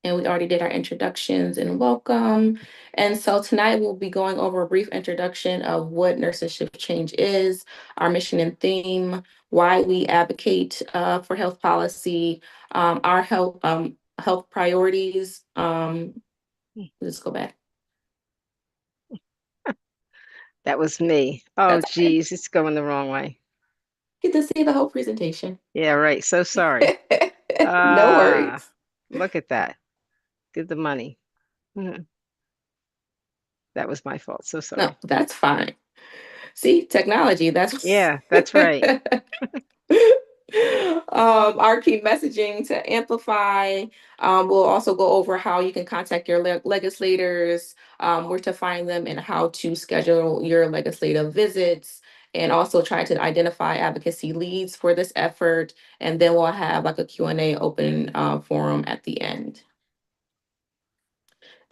And we already did our introductions and welcome. And so tonight we'll be going over a brief introduction of what Nurses Shift Change is, our mission and theme, why we advocate for health policy, our health priorities. Let's go back. That was me. Oh, That's okay. geez, it's going the wrong way. Get to see the whole presentation. Yeah, right. So sorry. No Ah, worries. look at that. Did the money. Mhm. That was my fault. So No, sorry. that's fine. See, technology, that's Yeah, that's right. our key messaging to amplify. We'll also go over how you can contact your legislators, where to find them, and how to schedule your legislative visits, and also try to identify advocacy leads for this effort. And then we'll have like a Q&A open forum at the end.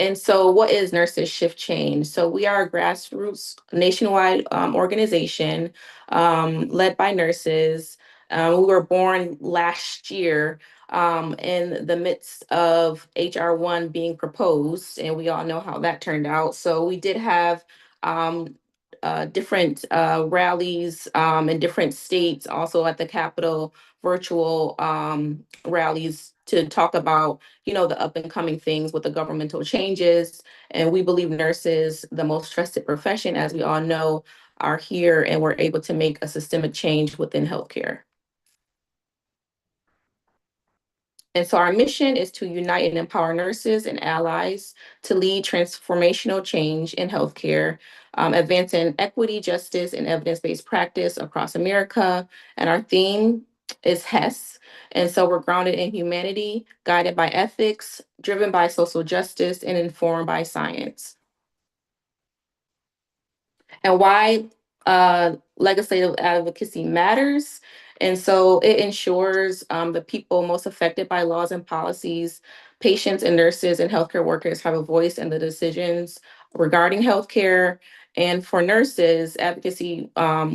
And so, what is Nurses Shift Change? So, we are a grassroots nationwide organization led by nurses. We were born last year in the midst of HR1 being proposed, and we all know how that turned out. So, we did have different rallies in different states, also at the Capitol, virtual rallies to talk about the up and coming things with the governmental changes. And we believe nurses, the most trusted profession, as we all know, are here and we're able to make a systemic change within healthcare. And so our mission is to unite and empower nurses and allies to lead transformational change in healthcare, advancing equity, justice, and evidence-based practice across America. And our theme is HES. And so we're grounded in humanity, guided by ethics, driven by social justice, and informed by science. And why legislative advocacy matters. And so it ensures the people most affected by laws and policies, patients and nurses and healthcare workers have a voice in the decisions regarding healthcare. And for nurses, advocacy,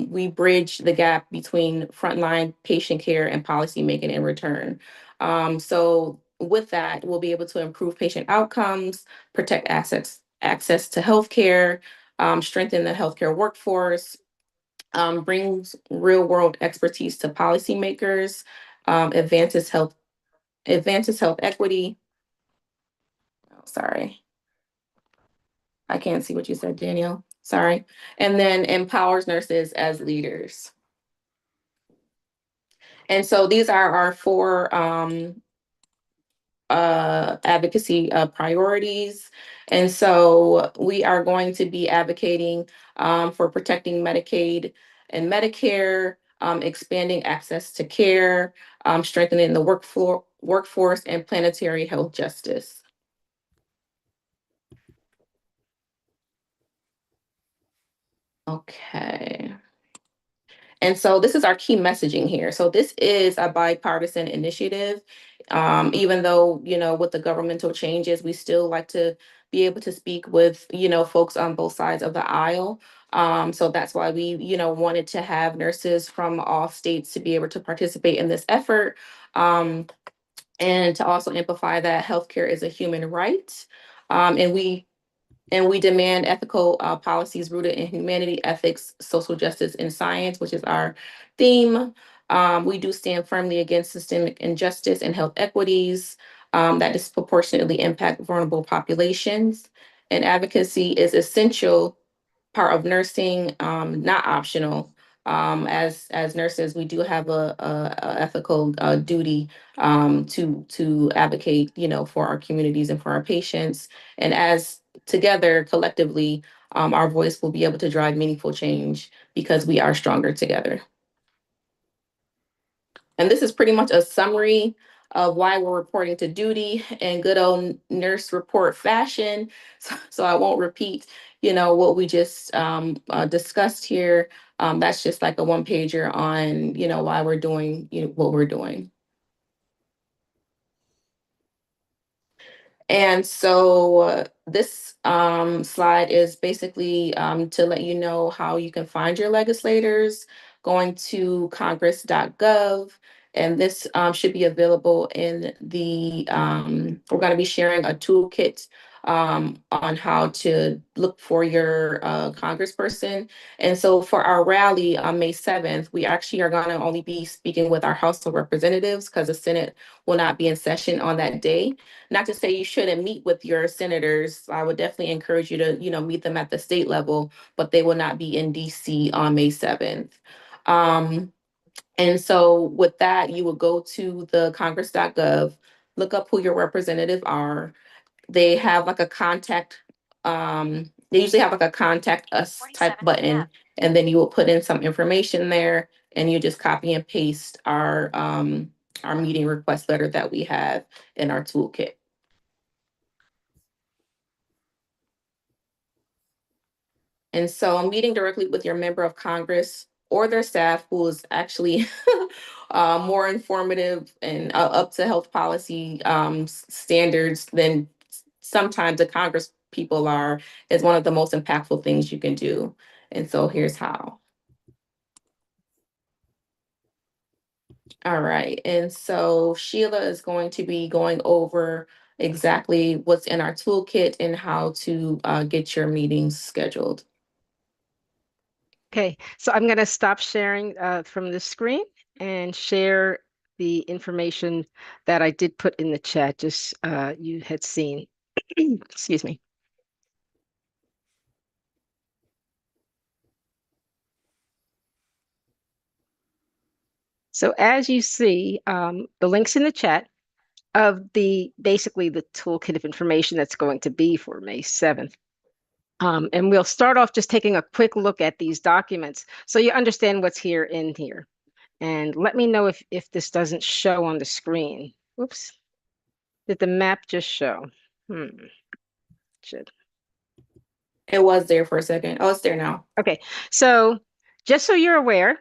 we bridge the gap between frontline patient care and policymaking in return. So with that, we'll be able to improve patient outcomes, protect access to healthcare, strengthen the healthcare workforce, brings real world expertise to policymakers, advances health equity. Oh, sorry, I can't see what you said, Daniel. Sorry. And then empowers nurses as leaders. And so these are our four advocacy priorities. And so we are going to be advocating for protecting Medicaid and Medicare, expanding access to care, strengthening the workforce, and planetary health justice. Okay. And so this is our key messaging here. So this is a bipartisan initiative. Even though, with the governmental changes, we still like to be able to speak with, folks on both sides of the aisle. So that's why we, wanted to have nurses from all states to be able to participate in this effort. And to also amplify that healthcare is a human right. And we demand ethical policies rooted in humanity, ethics, social justice, and science, which is our theme. We do stand firmly against systemic injustice and health equities that disproportionately impact vulnerable populations. And advocacy is essential part of nursing, not optional. As nurses, we do have a ethical duty to advocate, for our communities and for our patients. And as together, collectively, our voice will be able to drive meaningful change because we are stronger together. And this is pretty much a summary of why we're reporting to duty in good old nurse report fashion. So I won't repeat, what we just discussed here. That's just like a one pager on, why we're doing, what we're doing. And so this slide is basically to let you know how you can find your legislators, going to congress.gov. And this should be available in we're going to be sharing a toolkit on how to look for your congressperson. And so for our rally on May 7th, we actually are going to only be speaking with our House of Representatives because the Senate will not be in session on that day. Not to say you shouldn't meet with your senators. I would definitely encourage you to, meet them at the state level, but they will not be in DC on May 7th. And so with that, you will go to the congress.gov, look up who your representative are. They have like a contact, they usually have like a contact us type 47 button, p.m. and then you will put in some information there and you just copy and paste our meeting request letter that we have in our toolkit. And so meeting directly with your member of Congress or their staff who is actually more informative and up to health policy standards than sometimes the Congress people are is one of the most impactful things you can do. And so here's how. All right. And so Sheila is going to be going over exactly what's in our toolkit and how to get your meetings scheduled. Okay, so I'm going to stop sharing from the screen and share the information that I did put in the chat, just you had seen. Excuse me. So as you see, the links in the chat of basically the toolkit of information that's going to be for May 7th. And we'll start off just taking a quick look at these documents so you understand what's here in here. And let me know if this doesn't show on the screen. Whoops. Did the map just show? Should. It was there for a second. Oh, it's there now. Okay, so just so you're aware,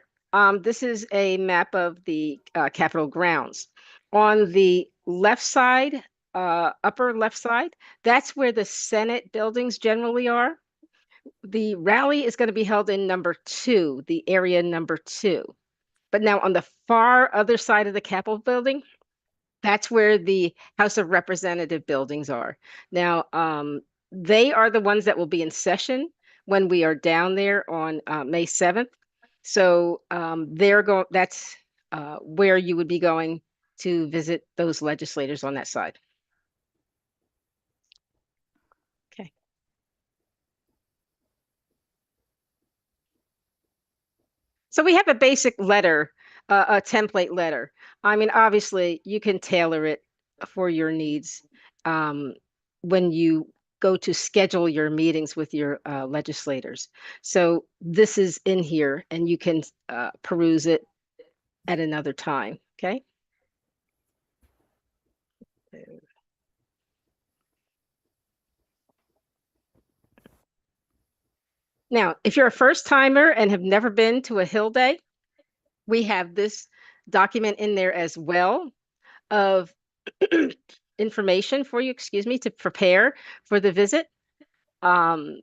this is a map of the Capitol grounds. On the left side, upper left side, that's where the Senate buildings generally are. The rally is going to be held in number 2, the area number 2. But now on the far other side of the Capitol building, that's where the House of Representative buildings are. Now, they are the ones that will be in session when we are down there on May 7th. So that's where you would be going to visit those legislators on that side. Okay. So we have a basic letter, a template letter. I mean, obviously, you can tailor it for your needs when you go to schedule your meetings with your legislators. So this is in here, and you can peruse it at another time. Okay. Now, if you're a first timer and have never been to a Hill Day, we have this document in there as well of information for you, excuse me, to prepare for the visit, of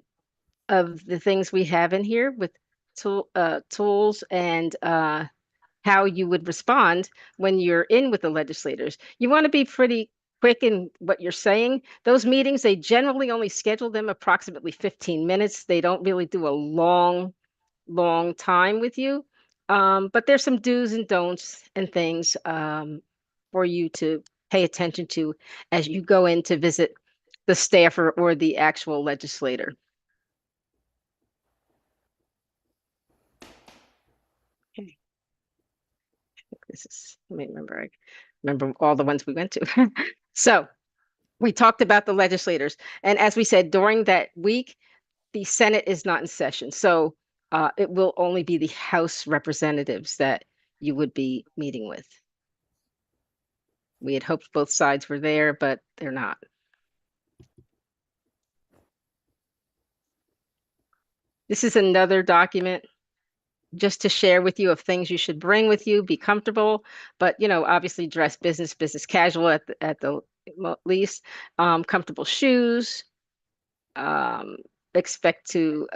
the things we have in here with tools and how you would respond when you're in with the legislators. You want to be pretty quick in what you're saying. Those meetings, they generally only schedule them approximately 15 minutes. They don't really do a long time with you. But there's some do's and don'ts and things for you to pay attention to as you go in to visit the staffer or the actual legislator. Okay. Let me remember. I remember all the ones we went to. So we talked about the legislators. And as we said, during that week, the Senate is not in session. So it will only be the House representatives that you would be meeting with. We had hoped both sides were there, but they're not. This is another document just to share with you of things you should bring with you, be comfortable, but obviously dress business casual at the least. Comfortable shoes. Expect to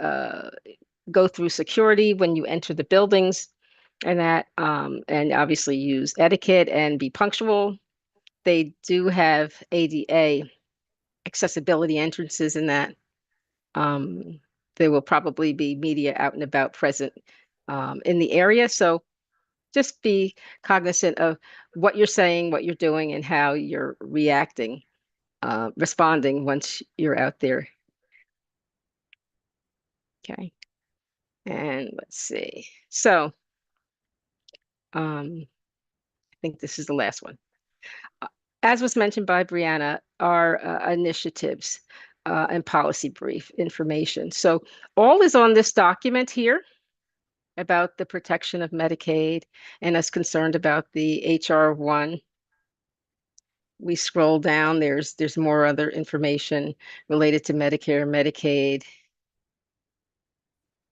go through security when you enter the buildings. and obviously use etiquette and be punctual. They do have ADA accessibility entrances in that. Um, there will probably be media out and about present in the area. So just be cognizant of what you're saying, what you're doing, and how you're reacting, responding once you're out there. Okay. And let's see. So I think this is the last one. Uh, As was mentioned by Brianna, our initiatives and policy brief information. So all is on this document here about the protection of Medicaid and us concerned about the HR 1. We scroll down, there's more other information related to Medicare, Medicaid,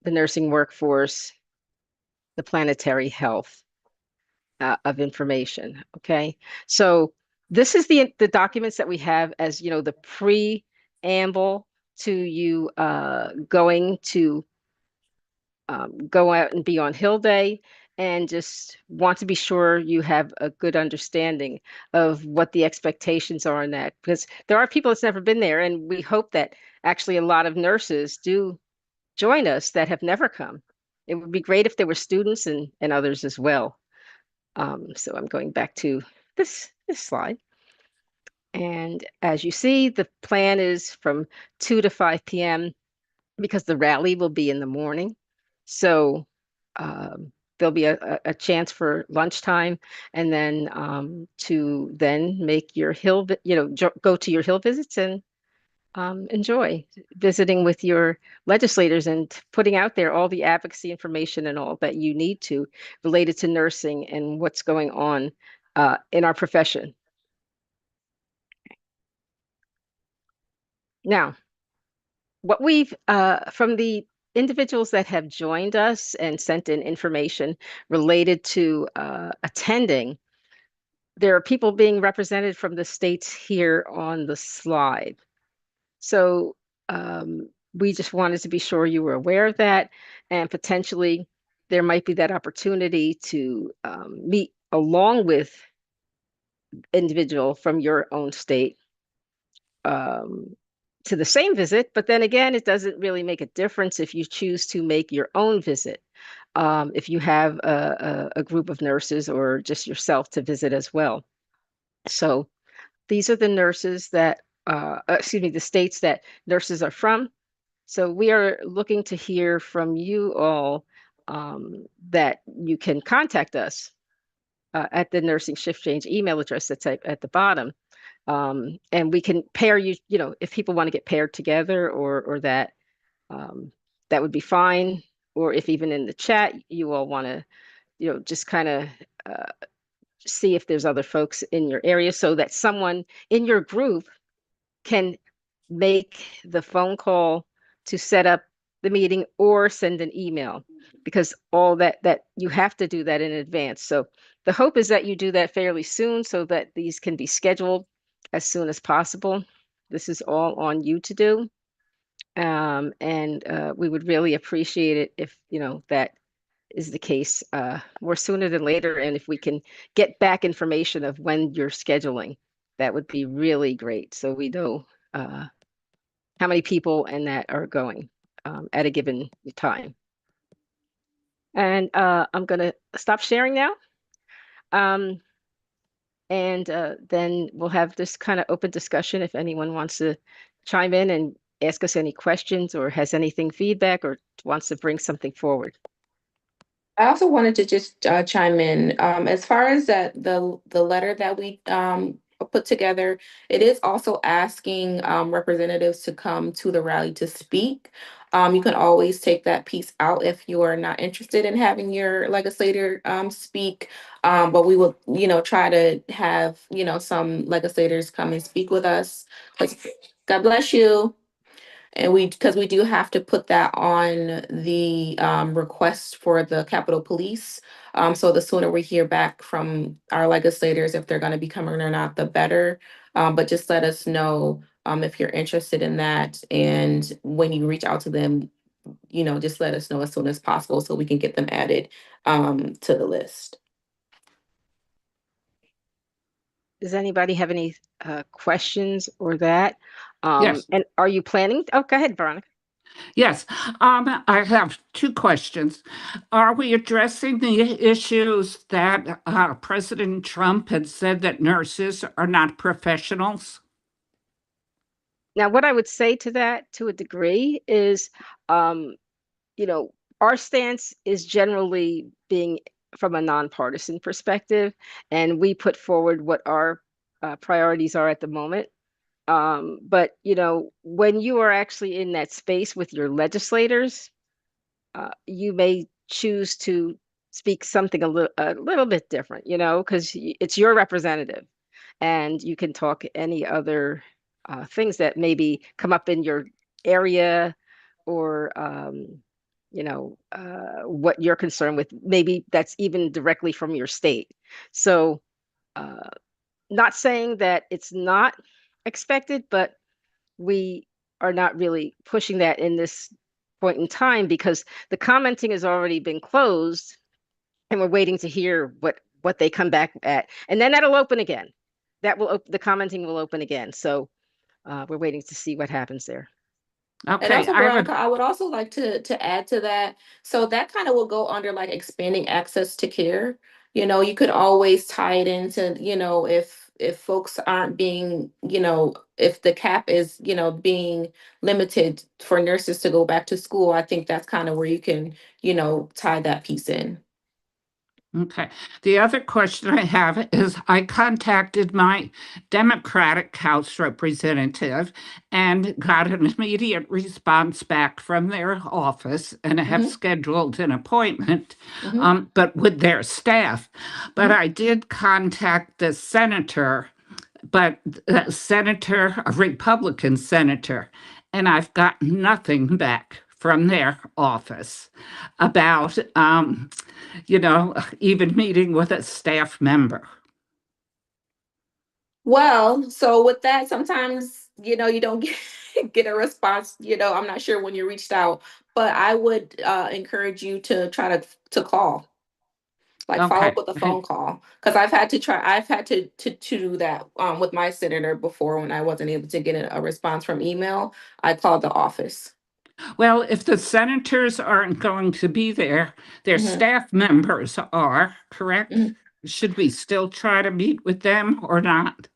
the nursing workforce, the planetary health of information. Okay, so this is the documents that we have as the preamble to you going to go out and be on Hill Day, and just want to be sure you have a good understanding of what the expectations are in that, because there are people that's never been there, and we hope that actually a lot of nurses do join us that have never come. It would be great if there were students and others as well. So I'm going back to this slide. And as you see, the plan is from 2 to 5 p.m. because the rally will be in the morning. So there'll be a chance for lunchtime, and then to then make your go to your hill visits and enjoy visiting with your legislators and putting out there all the advocacy information and all that you need to related to nursing and what's going on in our profession. Now, what we've from the individuals that have joined us and sent in information related to attending, there are people being represented from the states here on the slide. So we just wanted to be sure you were aware of that, and potentially there might be that opportunity to meet along with individual from your own state um, to the same visit. But then again, it doesn't really make a difference if you choose to make your own visit. If you have a group of nurses or just yourself to visit as well. So these are the nurses that, excuse me, the states that nurses are from. So we are looking to hear from you all that you can contact us at the nursing shift change email address that's at the bottom. And we can pair you, if people want to get paired together or that, that would be fine. Or if even in the chat, you all want to, just kind of see if there's other folks in your area so that someone in your group can make the phone call to set up the meeting or send an email, because all that you have to do that in advance. So the hope is that you do that fairly soon so that these can be scheduled as soon as possible. This is all on you to do. And we would really appreciate it if, that is the case more sooner than later. And if we can get back information of when you're scheduling, that would be really great. So we know how many people and that are going at a given time. And I'm going to stop sharing now. And then we'll have this kind of open discussion if anyone wants to chime in and ask us any questions or has anything feedback or wants to bring something forward. I also wanted to just chime in as far as that the letter that we put together. It is also asking representatives to come to the rally to speak. You can always take that piece out if you are not interested in having your legislator speak. But we will, try to have some legislators come and speak with us. God bless you. And because we do have to put that on the request for the Capitol Police. So the sooner we hear back from our legislators, if they're going to be coming or not, the better. But just let us know if you're interested in that. And when you reach out to them, just let us know as soon as possible so we can get them added to the list. Does anybody have any questions or that? Yes, And are you planning? Oh, go ahead, Veronica. yes. I have two questions. Are we addressing the issues that President Trump had said that nurses are not professionals? Now, what I would say to that, to a degree, is, um, you know, our stance is generally being from a nonpartisan perspective, and we put forward what our priorities are at the moment. But when you are actually in that space with your legislators, you may choose to speak something a little bit different, because it's your representative, and you can talk any other things that maybe come up in your area, or what you're concerned with. Maybe that's even directly from your state. So, uh, not saying that it's not expected, but we are not really pushing that in this point in time because the commenting has already been closed, and we're waiting to hear what they come back at, and then that'll open again. The commenting will open again. So we're waiting to see what happens there. And Okay, also, I have a Veronica, I would also like to add to that. So that kind of will go under like expanding access to care. You could always tie it into, if folks aren't being, if the cap is, being limited for nurses to go back to school, I think that's kind of where you can, tie that piece in. Okay. The other question I have is I contacted my Democratic House representative and got an immediate response back from their office and have Hmm. scheduled an appointment, Hmm. but with their staff. But Hmm. I did contact the senator, but a Republican senator, and I've got nothing back from their office about, even meeting with a staff member. Well, so with that, sometimes, you don't get a response. I'm not sure when you reached out, but I would encourage you to try to call, like follow Okay. up with a phone call. Because I've had to do that with my senator before when I wasn't able to get a response from email. I called the office. Well, if the senators aren't going to be there, their Hmm. staff members are, correct? Hmm. Should we still try to meet with them or not?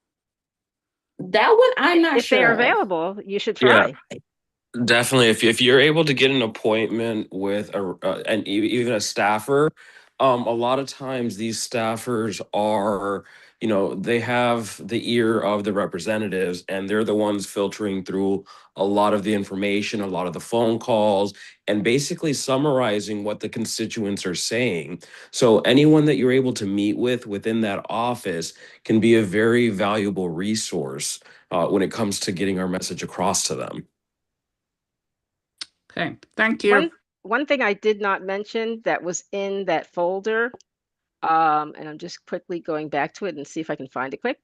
That one I'm not If they are sure of. available, you should Yeah, try. definitely. If you're able to get an appointment with even a staffer, a lot of times these staffers are, they have the ear of the representatives, and they're the ones filtering through a lot of the information, a lot of the phone calls, and basically summarizing what the constituents are saying. So anyone that you're able to meet with within that office can be a very valuable resource when it comes to getting our message across to them. Okay. Thank you. One thing I did not mention that was in that folder, and I'm just quickly going back to it and see if I can find it quick.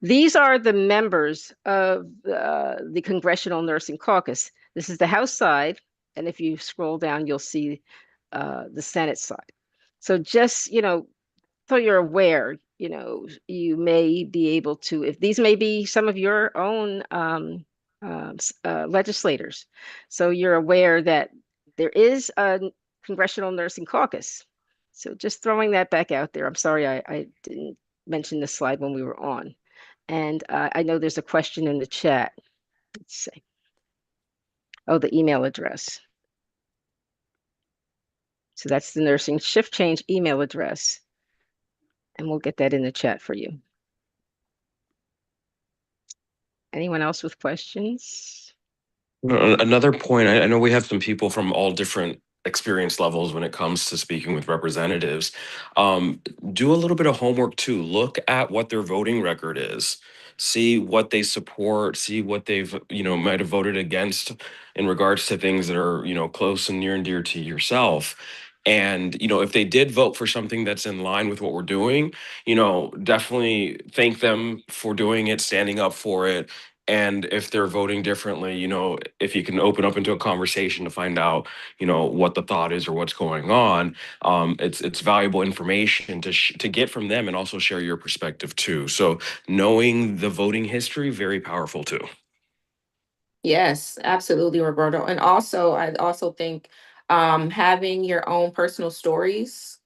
These are the members of the Congressional Nursing Caucus. This is the House side, and if you scroll down, you'll see the Senate side. So just, so you're aware, you may be able to, if these may be some of your own legislators. So you're aware that there is a Congressional Nursing Caucus. So just throwing that back out there. I'm sorry I didn't mention this slide when we were on. And I know there's a question in the chat. Let's see. Oh, the email address. So that's the nursing shift change email address. And we'll get that in the chat for you. Anyone else with questions? Another point, I know we have some people from all different experience levels when it comes to speaking with representatives. Do a little bit of homework too. Look at what their voting record is. See what they support, see what they've, might have voted against in regards to things that are, close and near and dear to yourself. And, if they did vote for something that's in line with what we're doing, definitely thank them for doing it, standing up for it, And if they're voting differently, if you can open up into a conversation to find out, what the thought is or what's going on, it's valuable information to get from them and also share your perspective too. So knowing the voting history, very powerful too. Yes, absolutely, Roberto. And also, I also think having your own personal stories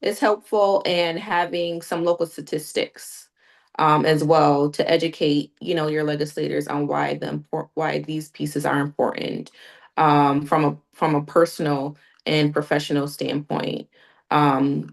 is helpful, and having some local statistics as well to educate, your legislators on why these pieces are important from a personal and professional standpoint.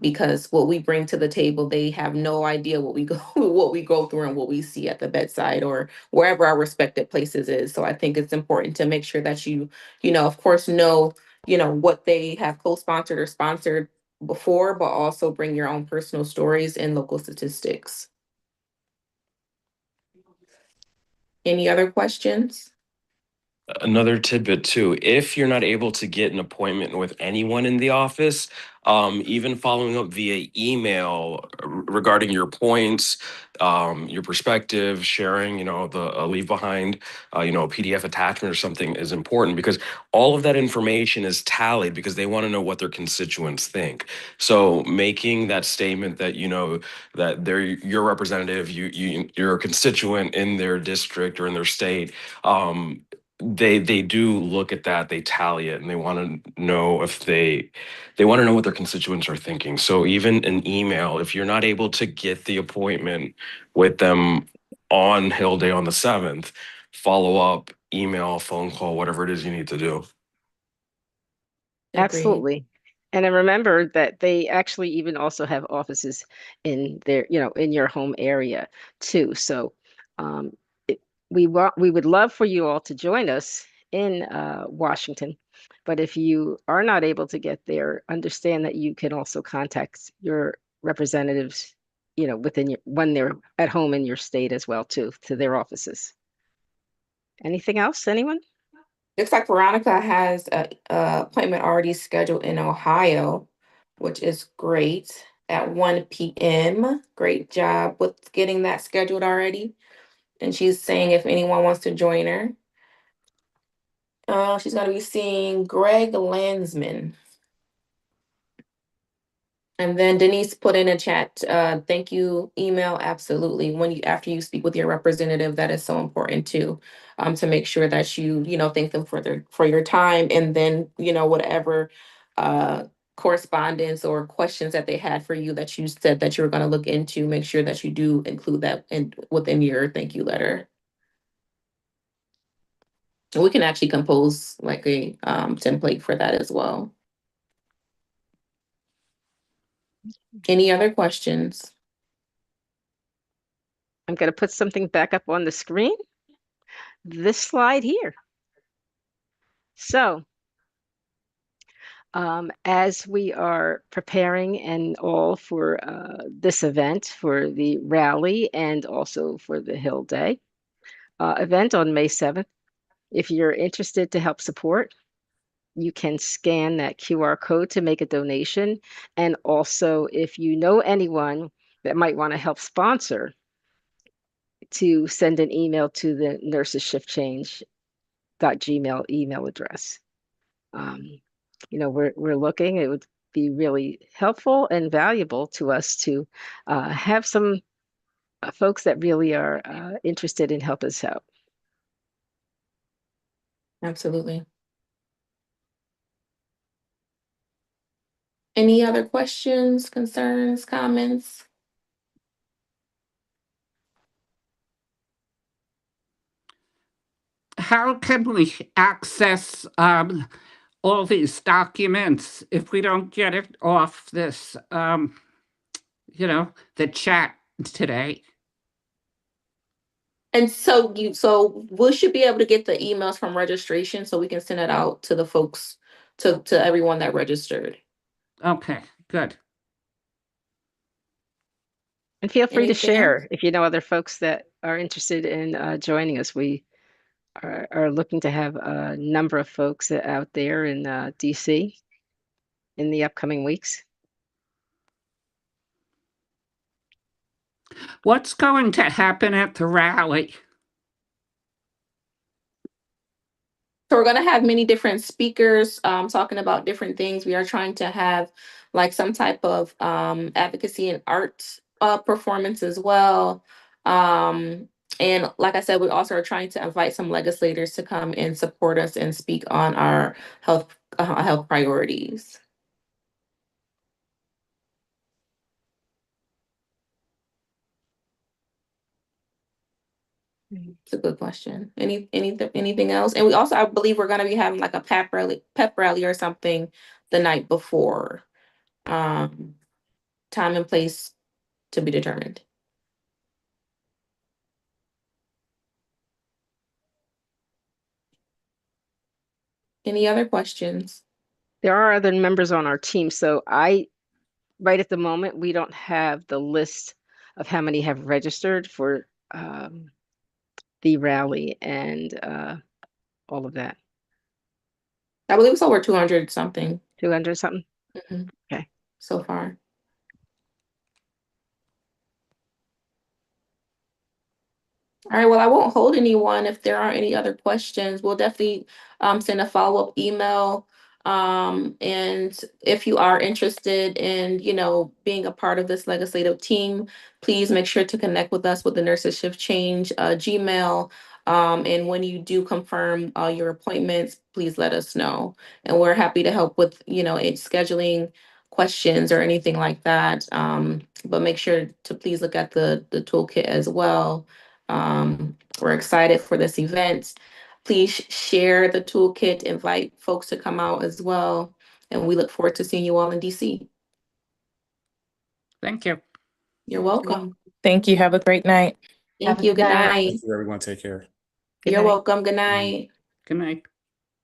Because what we bring to the table, they have no idea what we go what we go through and what we see at the bedside or wherever our respected places is. So I think it's important to make sure that of course, what they have co-sponsored or sponsored before, but also bring your own personal stories and local statistics. Any other questions? Another tidbit too, if you're not able to get an appointment with anyone in the office, even following up via email regarding your points, your perspective, sharing, the leave behind, PDF attachment or something is important, because all of that information is tallied because they want to know what their constituents think. So making that statement that that they're your representative, you're a constituent in their district or in their state. They do look at that, they tally it, and they want to know they want to know what their constituents are thinking. So even an email, if you're not able to get the appointment with them on Hill Day on the 7th, follow up, email, phone call, whatever it is you need to do. Agreed. Absolutely. And then remember that they actually even also have offices in their, in your home area too. So um, we would love for you all to join us in Washington. But if you are not able to get there, understand that you can also contact your representatives, when they're at home in your state as well too, to their offices. Anything else, anyone? Looks like Veronica has a appointment already scheduled in Ohio, which is great, at 1 p.m. Great job with getting that scheduled already. And she's saying if anyone wants to join her. She's going to be seeing Greg Landsman. And then Denise put in a chat, thank you, email, absolutely. After you speak with your representative, that is so important too, to make sure that you thank them for your time, and then, whatever correspondence or questions that they had for you that you said that you were going to look into, make sure that you do include that within your thank you letter. And we can actually compose like a template for that as well. Any other questions? I'm going to put something back up on the screen. This slide here. So, as we are preparing and all for this event, for the rally and also for the Hill Day event on May 7th, if you're interested to help support, you can scan that QR code to make a donation. And also, if you know anyone that might want to help sponsor, to send an email to the nurses shift change.gmail email address. We're looking, it would be really helpful and valuable to us to have some folks that really are interested in help us out. Absolutely. Any other questions, concerns, comments? How can we access all these documents if we don't get it off this, the chat today? And so we should be able to get the emails from registration so we can send it out to the folks, to everyone that registered. Okay, good. And feel free to Anything share else? if you know other folks that are interested in joining us. We are looking to have a number of folks out there in DC in the upcoming weeks. What's going to happen at the rally? So we're going to have many different speakers talking about different things. We are trying to have like some type of advocacy and art performance as well. And like I said, we also are trying to invite some legislators to come and support us and speak on our health priorities. It's a good question. Anything else? And we also, I believe we're going to be having like a pep rally or something the night before. Time and place to be determined. Any other questions? There are other members on our team, so right at the moment, we don't have the list of how many have registered for the rally and all of that. I believe it's over 200 something 200 something? Okay. so far. All right, well, I won't hold anyone. If there aren't any other questions, we'll definitely send a follow-up email. And if you are interested in, being a part of this legislative team, please make sure to connect with us with the Nurses Shift Change Gmail. And when you do confirm your appointments, please let us know. And we're happy to help with, scheduling questions or anything like that. But make sure to please look at the toolkit as well. We're excited for this event. Please share the toolkit, invite folks to come out as well. And we look forward to seeing you all in DC. Thank you. You're welcome. Thank you. Have a great night. Thank you. Good night. Thank you, everyone. Take care. You're night. welcome. Good night. Good night.